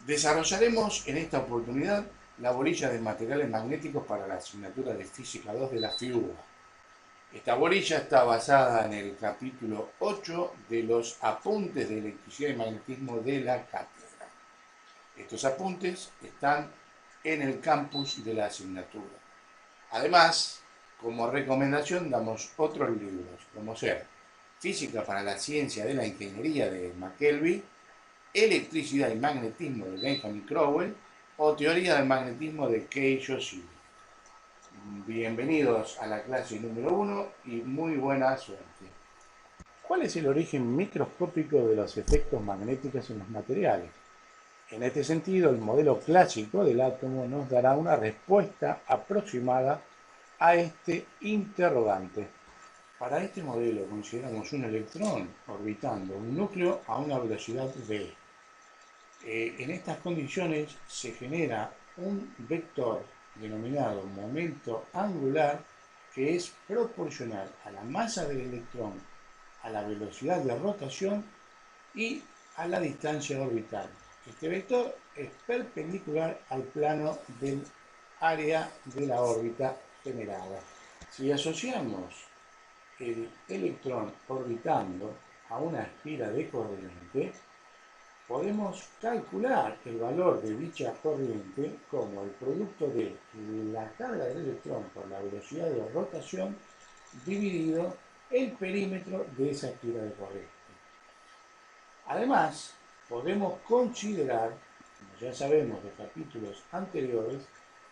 Desarrollaremos en esta oportunidad la bolilla de materiales magnéticos para la asignatura de Física 2 de la FIUBA. Esta bolilla está basada en el capítulo 8 de los apuntes de electricidad y magnetismo de la cátedra. Estos apuntes están en el campus de la asignatura. Además, como recomendación damos otros libros, como ser Física para la Ciencia de la Ingeniería de McKelvey, Electricidad y Magnetismo de Benjamin Crowell o Teoría del Magnetismo de Kei Yoshida. Bienvenidos a la clase número 1 y muy buena suerte. ¿Cuál es el origen microscópico de los efectos magnéticos en los materiales? En este sentido, el modelo clásico del átomo nos dará una respuesta aproximada a este interrogante. Para este modelo consideramos un electrón orbitando un núcleo a una velocidad v. En estas condiciones se genera un vector denominado momento angular que es proporcional a la masa del electrón, a la velocidad de rotación y a la distancia orbital. Este vector es perpendicular al plano del área de la órbita generada. Si asociamos el electrón orbitando a una espira de corriente, podemos calcular el valor de dicha corriente como el producto de la carga del electrón por la velocidad de rotación dividido el perímetro de esa espira de corriente. Además, podemos considerar, como ya sabemos de capítulos anteriores,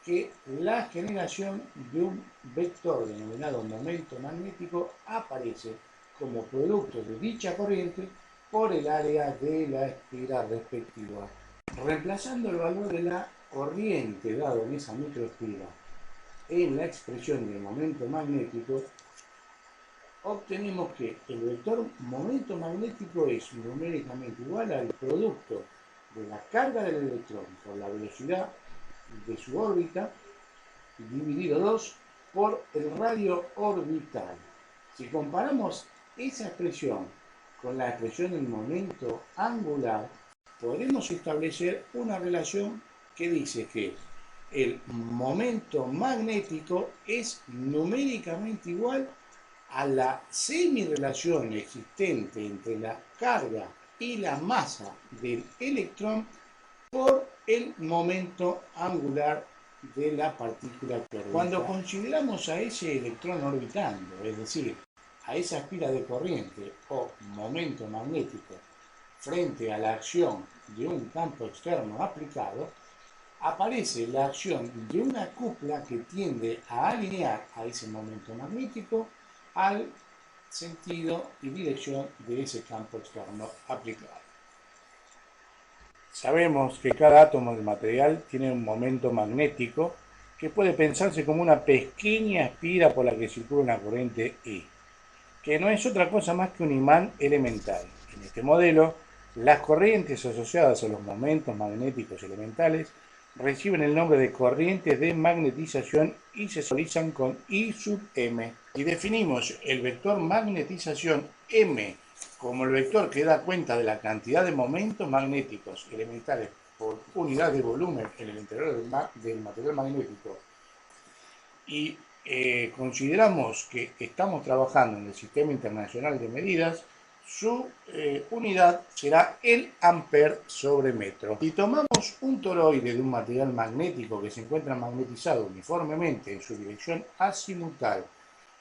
que la generación de un vector denominado momento magnético aparece como producto de dicha corriente por el área de la espira respectiva. Reemplazando el valor de la corriente dado en esa microespira en la expresión del momento magnético, obtenemos que el vector momento magnético es numéricamente igual al producto de la carga del electrón por la velocidad de su órbita dividido 2 por el radio orbital. Si comparamos esa expresión con la expresión del momento angular, podremos establecer una relación que dice que el momento magnético es numéricamente igual a la semirrelación existente entre la carga y la masa del electrón por el momento angular de la partícula que orbita. Cuando consideramos a ese electrón orbitando, es decir, a esa espira de corriente o momento magnético frente a la acción de un campo externo aplicado, aparece la acción de una cupla que tiende a alinear a ese momento magnético al sentido y dirección de ese campo externo aplicado. Sabemos que cada átomo del material tiene un momento magnético que puede pensarse como una pequeña espira por la que circula una corriente I, que no es otra cosa más que un imán elemental. En este modelo, las corrientes asociadas a los momentos magnéticos elementales reciben el nombre de corrientes de magnetización y se simbolizan con I sub m. Y definimos el vector magnetización m como el vector que da cuenta de la cantidad de momentos magnéticos elementales por unidad de volumen en el interior del material magnético, y consideramos que estamos trabajando en el Sistema Internacional de Medidas, su unidad será el ampere sobre metro. Si tomamos un toroide de un material magnético que se encuentra magnetizado uniformemente en su dirección azimutal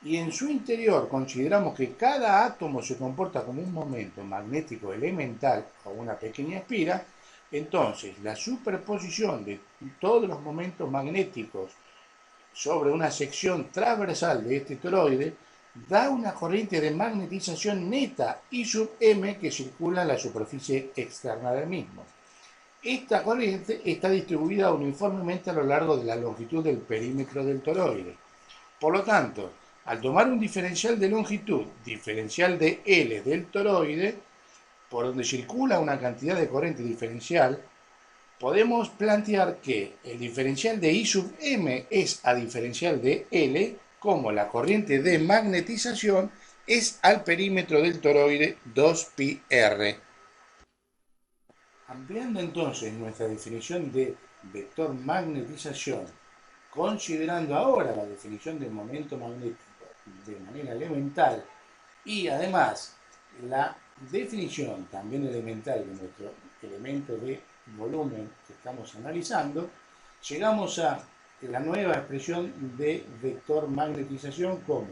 y en su interior consideramos que cada átomo se comporta como un momento magnético elemental o una pequeña espira, entonces la superposición de todos los momentos magnéticos sobre una sección transversal de este toroide da una corriente de magnetización neta I sub m que circula en la superficie externa del mismo. Esta corriente está distribuida uniformemente a lo largo de la longitud del perímetro del toroide. Por lo tanto, al tomar un diferencial de longitud, diferencial de L del toroide, por donde circula una cantidad de corriente diferencial, podemos plantear que el diferencial de I sub m es a diferencial de L, como la corriente de magnetización es al perímetro del toroide 2πr. Ampliando entonces nuestra definición de vector magnetización, considerando ahora la definición de momento magnético de manera elemental y además la definición también elemental de nuestro elemento de volumen que estamos analizando, llegamos a la nueva expresión de vector magnetización como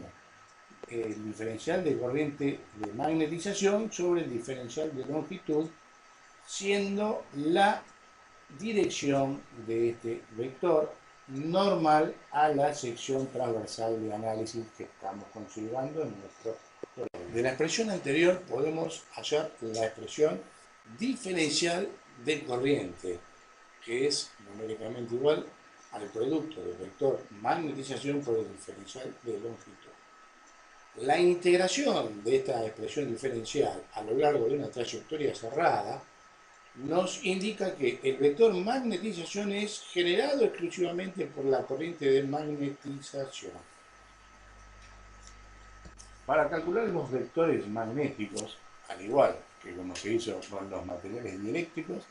el diferencial de corriente de magnetización sobre el diferencial de longitud, siendo la dirección de este vector normal a la sección transversal de análisis que estamos considerando en nuestro problema. De la expresión anterior podemos hallar la expresión diferencial de corriente, que es numéricamente igual al producto del vector magnetización por el diferencial de longitud. La integración de esta expresión diferencial a lo largo de una trayectoria cerrada nos indica que el vector magnetización es generado exclusivamente por la corriente de magnetización. Para calcular los vectores magnéticos, al igual que como se hizo con los materiales dieléctricos,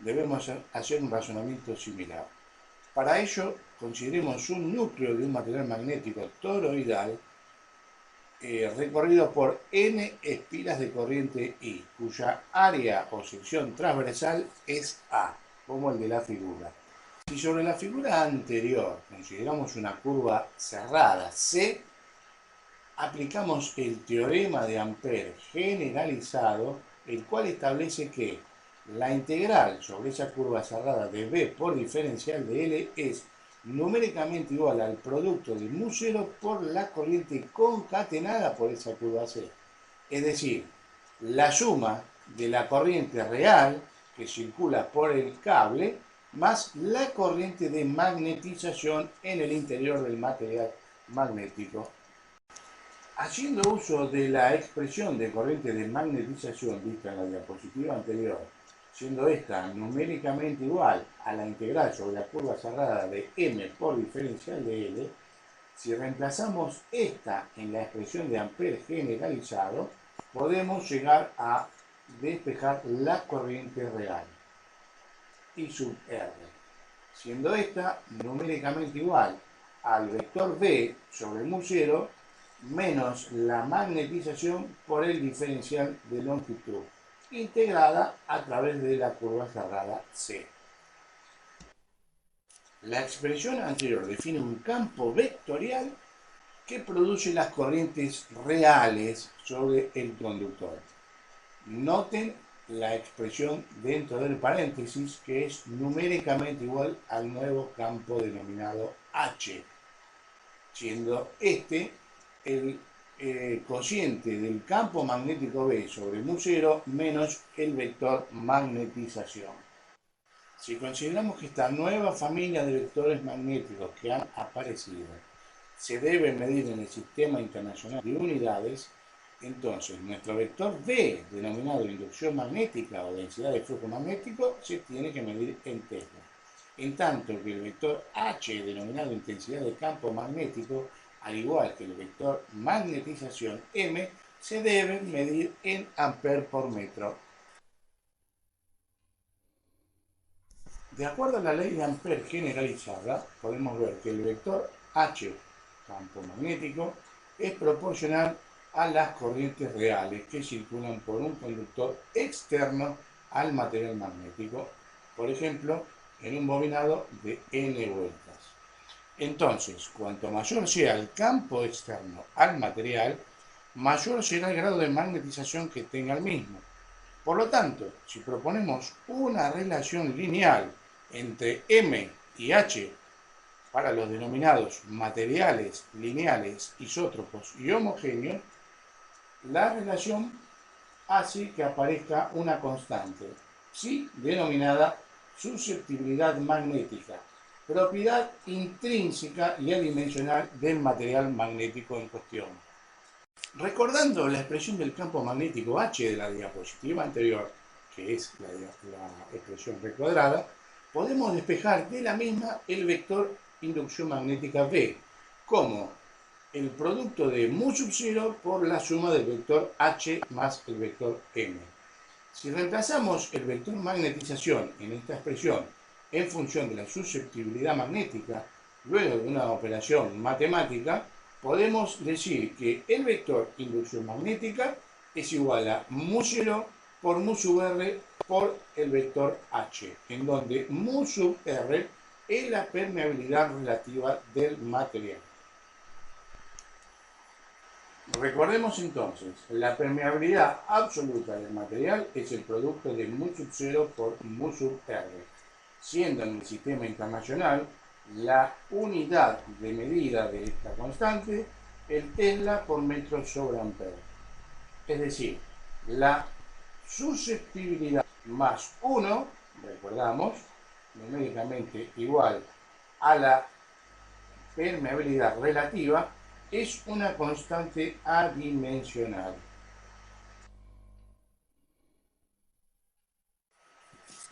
debemos hacer un razonamiento similar. Para ello, consideremos un núcleo de un material magnético toroidal recorrido por n espiras de corriente I, cuya área o sección transversal es A, como el de la figura. Si sobre la figura anterior consideramos una curva cerrada C, aplicamos el teorema de Ampère generalizado, el cual establece que la integral sobre esa curva cerrada de B por diferencial de L es numéricamente igual al producto de mu0 por la corriente concatenada por esa curva C. Es decir, la suma de la corriente real que circula por el cable más la corriente de magnetización en el interior del material magnético. Haciendo uso de la expresión de corriente de magnetización vista en la diapositiva anterior, siendo esta numéricamente igual a la integral sobre la curva cerrada de m por diferencial de L, si reemplazamos esta en la expresión de Ampère generalizado, podemos llegar a despejar la corriente real, I sub R, siendo esta numéricamente igual al vector B sobre mu0 menos la magnetización por el diferencial de longitud, integrada a través de la curva cerrada C. La expresión anterior define un campo vectorial que produce las corrientes reales sobre el conductor. Noten la expresión dentro del paréntesis que es numéricamente igual al nuevo campo denominado H, siendo este el cociente del campo magnético B sobre mu0 menos el vector magnetización. Si consideramos que esta nueva familia de vectores magnéticos que han aparecido se debe medir en el Sistema Internacional de Unidades, entonces nuestro vector B, denominado inducción magnética o densidad de flujo magnético, se tiene que medir en Tesla. En tanto que el vector H, denominado intensidad de campo magnético, al igual que el vector magnetización M, se debe medir en amperes por metro. De acuerdo a la ley de Ampère generalizada, podemos ver que el vector H, campo magnético, es proporcional a las corrientes reales que circulan por un conductor externo al material magnético, por ejemplo, en un bobinado de n vueltas. Entonces, cuanto mayor sea el campo externo al material, mayor será el grado de magnetización que tenga el mismo. Por lo tanto, si proponemos una relación lineal entre M y H para los denominados materiales lineales, isótropos y homogéneos, la relación hace que aparezca una constante, psi, denominada susceptibilidad magnética, propiedad intrínseca y adimensional del material magnético en cuestión. Recordando la expresión del campo magnético H de la diapositiva anterior, que es la expresión recuadrada, podemos despejar de la misma el vector inducción magnética B, como el producto de mu sub 0 por la suma del vector H más el vector M. Si reemplazamos el vector magnetización en esta expresión en función de la susceptibilidad magnética, luego de una operación matemática, podemos decir que el vector inducción magnética es igual a mu0 por mu sub r por el vector h, en donde mu sub r es la permeabilidad relativa del material. Recordemos entonces, la permeabilidad absoluta del material es el producto de mu sub 0 por mu sub r, siendo en el sistema internacional la unidad de medida de esta constante el Tesla por metro sobre ampere. Es decir, la susceptibilidad más 1, recordamos, numéricamente igual a la permeabilidad relativa, es una constante adimensional.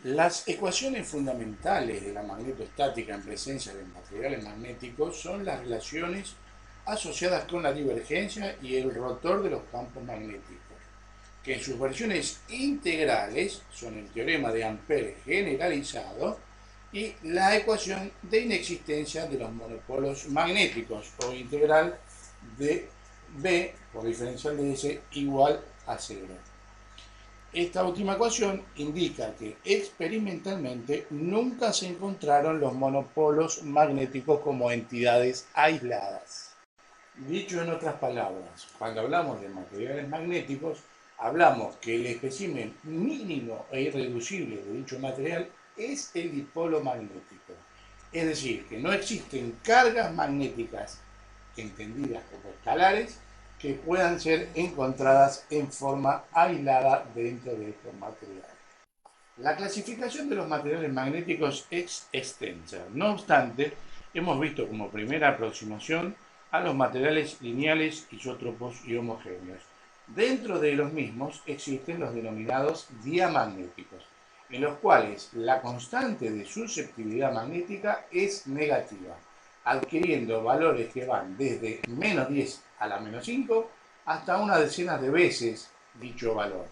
Las ecuaciones fundamentales de la magnetostática en presencia de materiales magnéticos son las relaciones asociadas con la divergencia y el rotor de los campos magnéticos, que en sus versiones integrales son el teorema de Ampère generalizado y la ecuación de inexistencia de los monopolos magnéticos, o integral de B por diferencial de S igual a 0. Esta última ecuación indica que experimentalmente nunca se encontraron los monopolos magnéticos como entidades aisladas. Dicho en otras palabras, cuando hablamos de materiales magnéticos, hablamos que el espécimen mínimo e irreducible de dicho material es el dipolo magnético. Es decir, que no existen cargas magnéticas entendidas como escalares que puedan ser encontradas en forma aislada dentro de estos materiales. La clasificación de los materiales magnéticos es extensa. No obstante, hemos visto como primera aproximación a los materiales lineales, isótropos y homogéneos. Dentro de los mismos existen los denominados diamagnéticos, en los cuales la constante de susceptibilidad magnética es negativa, adquiriendo valores que van desde menos 10 a la menos 5 hasta una decena de veces dicho valor.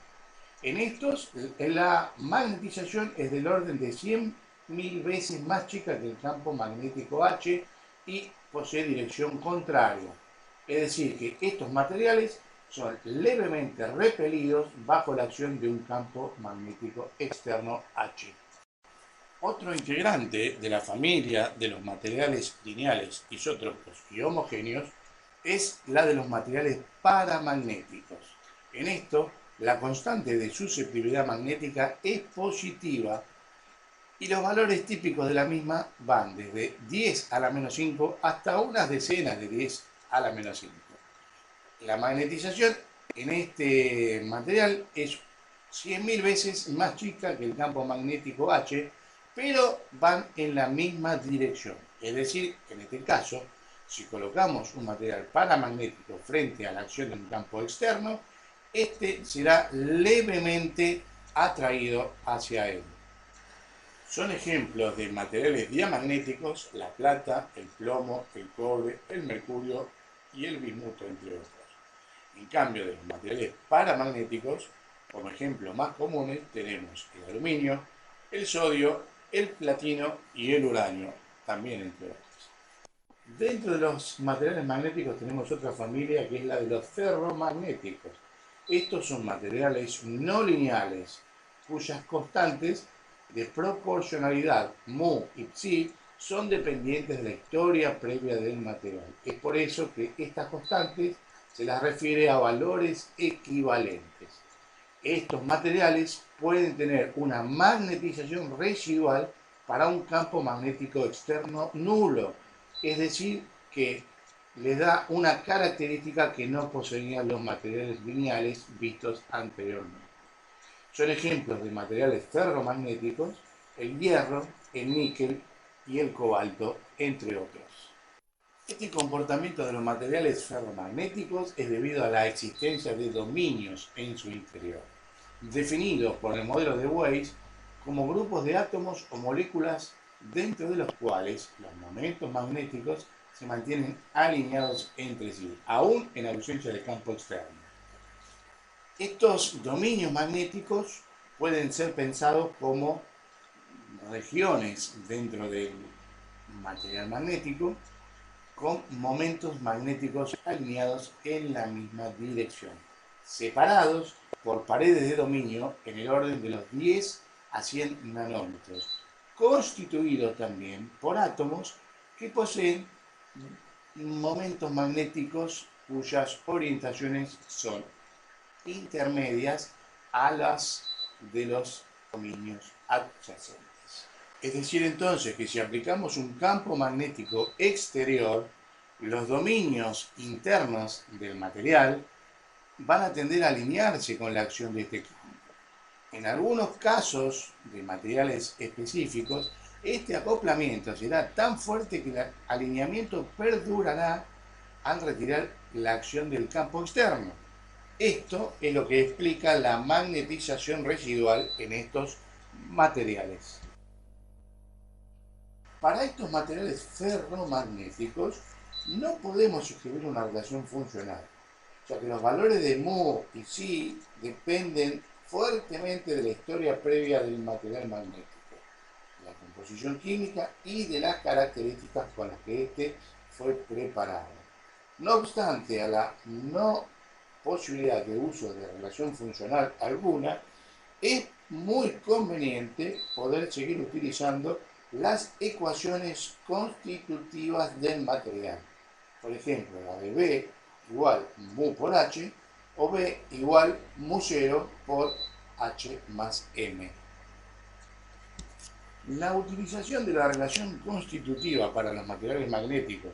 En estos, la magnetización es del orden de 100.000 veces más chica que el campo magnético H y posee dirección contraria. Es decir, que estos materiales son levemente repelidos bajo la acción de un campo magnético externo H. Otro integrante de la familia de los materiales lineales, isótropos y homogéneos es la de los materiales paramagnéticos. En esto, la constante de susceptibilidad magnética es positiva y los valores típicos de la misma van desde 10 a la menos 5 hasta unas decenas de 10 a la menos 5. La magnetización en este material es 100.000 veces más chica que el campo magnético H, pero van en la misma dirección. Es decir, en este caso, si colocamos un material paramagnético frente a la acción de un campo externo, este será levemente atraído hacia él. Son ejemplos de materiales diamagnéticos la plata, el plomo, el cobre, el mercurio y el bismuto, entre otros. En cambio, de los materiales paramagnéticos, como ejemplos más comunes, tenemos el aluminio, el sodio, el platino y el uranio, también entre otros. Dentro de los materiales magnéticos tenemos otra familia que es la de los ferromagnéticos. Estos son materiales no lineales, cuyas constantes de proporcionalidad mu y psi son dependientes de la historia previa del material. Es por eso que estas constantes se las refiere a valores equivalentes. Estos materiales pueden tener una magnetización residual para un campo magnético externo nulo, es decir, que les da una característica que no poseían los materiales lineales vistos anteriormente. Son ejemplos de materiales ferromagnéticos el hierro, el níquel y el cobalto, entre otros. Este comportamiento de los materiales ferromagnéticos es debido a la existencia de dominios en su interior, definidos por el modelo de Weiss como grupos de átomos o moléculas dentro de los cuales los momentos magnéticos se mantienen alineados entre sí, aún en ausencia de campo externo. Estos dominios magnéticos pueden ser pensados como regiones dentro del material magnético con momentos magnéticos alineados en la misma dirección, separados por paredes de dominio en el orden de los 10 a 100 nanómetros, constituidos también por átomos que poseen momentos magnéticos cuyas orientaciones son intermedias a las de los dominios adyacentes. Es decir, entonces, que si aplicamos un campo magnético exterior, los dominios internos del material van a tender a alinearse con la acción de este campo. En algunos casos de materiales específicos, este acoplamiento será tan fuerte que el alineamiento perdurará al retirar la acción del campo externo. Esto es lo que explica la magnetización residual en estos materiales. Para estos materiales ferromagnéticos no podemos escribir una relación funcional, ya que los valores de mu y psi dependen fuertemente de la historia previa del material magnético, de la composición química y de las características con las que éste fue preparado. No obstante, a la no posibilidad de uso de relación funcional alguna, es muy conveniente poder seguir utilizando las ecuaciones constitutivas del material. Por ejemplo, la de B igual mu por H o B igual mu 0 por H más M. La utilización de la relación constitutiva para los materiales magnéticos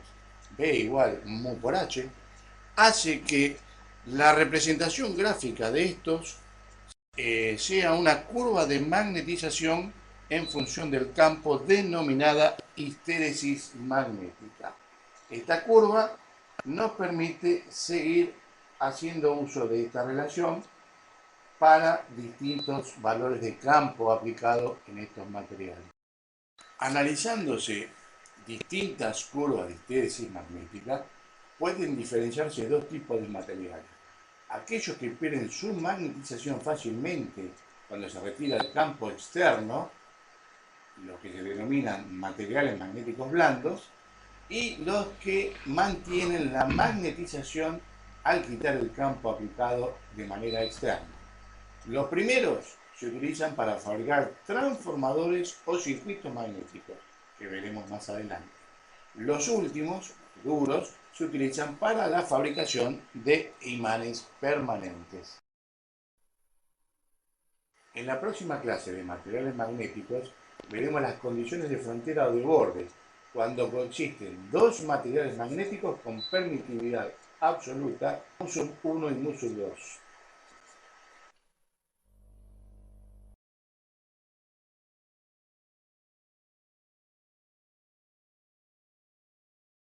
B igual mu por H hace que la representación gráfica de estos sea una curva de magnetización en función del campo denominada histéresis magnética. Esta curva nos permite seguir haciendo uso de esta relación para distintos valores de campo aplicado en estos materiales. Analizándose distintas curvas de histéresis magnética, pueden diferenciarse dos tipos de materiales. Aquellos que pierden su magnetización fácilmente cuando se retira el campo externo, lo que se denominan materiales magnéticos blandos, y los que mantienen la magnetización al quitar el campo aplicado de manera externa. Los primeros se utilizan para fabricar transformadores o circuitos magnéticos, que veremos más adelante. Los últimos, duros, se utilizan para la fabricación de imanes permanentes. En la próxima clase de materiales magnéticos veremos las condiciones de frontera o de borde cuando coexisten dos materiales magnéticos con permitividad absoluta, mu sub 1 y mu sub 2.